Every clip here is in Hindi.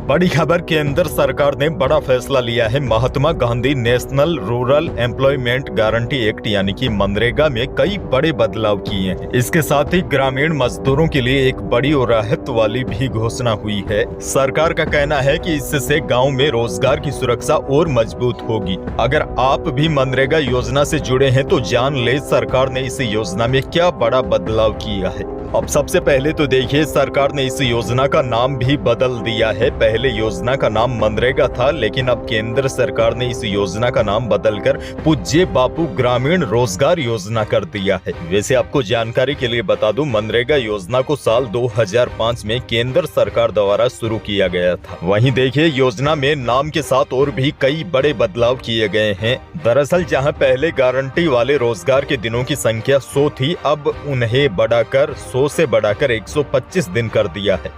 बड़ी खबर, केंद्र सरकार ने बड़ा फैसला लिया है। Mahatma Gandhi national rural employment guarantee act यानी कि मनरेगा में कई बड़े बदलाव किए हैं। इसके साथ ही ग्रामीण मजदूरों के लिए एक बड़ी और राहत वाली भी घोषणा हुई है। सरकार का कहना है कि इससे गांव में रोजगार की सुरक्षा और मजबूत होगी। अगर आप भी मनरेगा योजना से जुड़े हैं तो जान ले सरकार ने इस योजना में क्या बड़ा बदलाव किया है। अब सबसे पहले तो देखिए, सरकार ने इस योजना का नाम भी बदल दिया है। पहले योजना का नाम मनरेगा था, लेकिन अब केंद्र सरकार ने इस योजना का नाम बदलकर पूज्य बापू ग्रामीण रोजगार योजना कर दिया है। वैसे आपको जानकारी के लिए बता दूं, मनरेगा योजना को साल 2005 में केंद्र सरकार द्वारा शुरू किया गया था। वहीं देखिए, योजना में नाम के साथ और भी कई बड़े बदलाव किए गए हैं। दरअसल जहां पहले गारंटी वाले रोजगार के दिनों की संख्या 100 थी, अब उन्हें बढ़ाकर 100 से बढ़ाकर 125 दिन कर दिया है।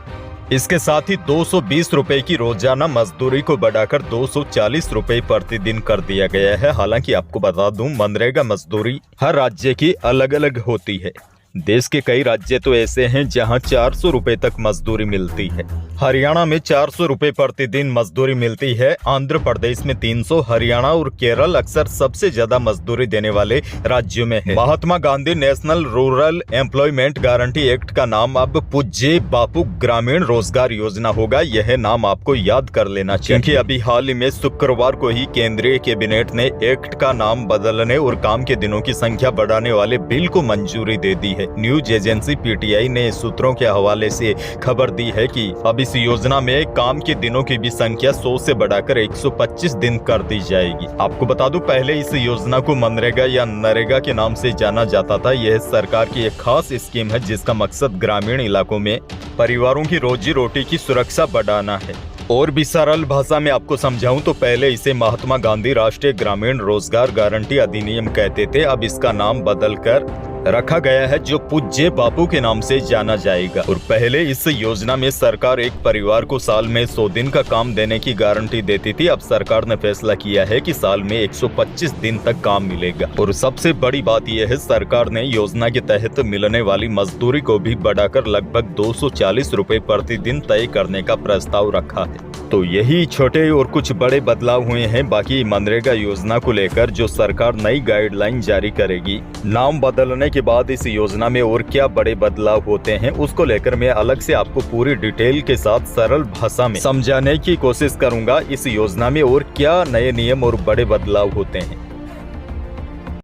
इसके साथ ही 220 रुपए की रोजाना मजदूरी को बढ़ाकर 240 रुपए प्रतिदिन कर दिया गया है। हालांकि आपको बता दूं, मनरेगा मजदूरी हर राज्य की अलग अलग होती है। देश के कई राज्य तो ऐसे हैं जहां 400 रुपए तक मजदूरी मिलती है। हरियाणा में 400 रुपए प्रतिदिन मजदूरी मिलती है। आंध्र प्रदेश में 300, हरियाणा और केरल अक्सर सबसे ज्यादा मजदूरी देने वाले राज्यों में है। Mahatma Gandhi national rural employment guarantee act का नाम अब पूज्य बापू ग्रामीण रोजगार योजना होगा। यह नाम आपको याद कर लेना चाहिए, क्योंकि अभी हाल ही में शुक्रवार को ही केंद्रीय कैबिनेट ने एक्ट का नाम बदलने और काम के दिनों की संख्या बढ़ाने वाले बिल को मंजूरी दे दी है। न्यूज एजेंसी पीटीआई ने सूत्रों के हवाले से खबर दी है कि अब इस योजना में काम के दिनों की भी संख्या 100 से बढ़ाकर 125 दिन कर दी जाएगी। आपको बता दूं, पहले इस योजना को मनरेगा या नरेगा के नाम से जाना जाता था। यह सरकार की एक खास स्कीम है जिसका मकसद ग्रामीण इलाकों में परिवारों की रोजी रोटी की सुरक्षा बढ़ाना है। और भी सरल भाषा में आपको समझाऊं तो पहले इसे महात्मा गांधी राष्ट्रीय ग्रामीण रोजगार गारंटी अधिनियम कहते थे। अब इसका नाम बदलकर रखा गया है, जो पूज्य बापू के नाम से जाना जाएगा। और पहले इस योजना में सरकार एक परिवार को साल में 100 दिन का काम देने की गारंटी देती थी। अब सरकार ने फैसला किया है कि साल में 125 दिन तक काम मिलेगा। और सबसे बड़ी बात यह है, सरकार ने योजना के तहत मिलने वाली मजदूरी को भी बढ़ाकर लगभग 240 रुपए प्रतिदिन तय करने का प्रस्ताव रखा है। तो यही छोटे और कुछ बड़े बदलाव हुए हैं। बाकी मनरेगा योजना को लेकर जो सरकार नई गाइडलाइन जारी करेगी, नाम बदलने के बाद इस योजना में और क्या बड़े बदलाव होते हैं, उसको लेकर मैं अलग से आपको पूरी डिटेल के साथ सरल भाषा में समझाने की कोशिश करूंगा। इस योजना में और क्या नए नियम और बड़े बदलाव होते हैं।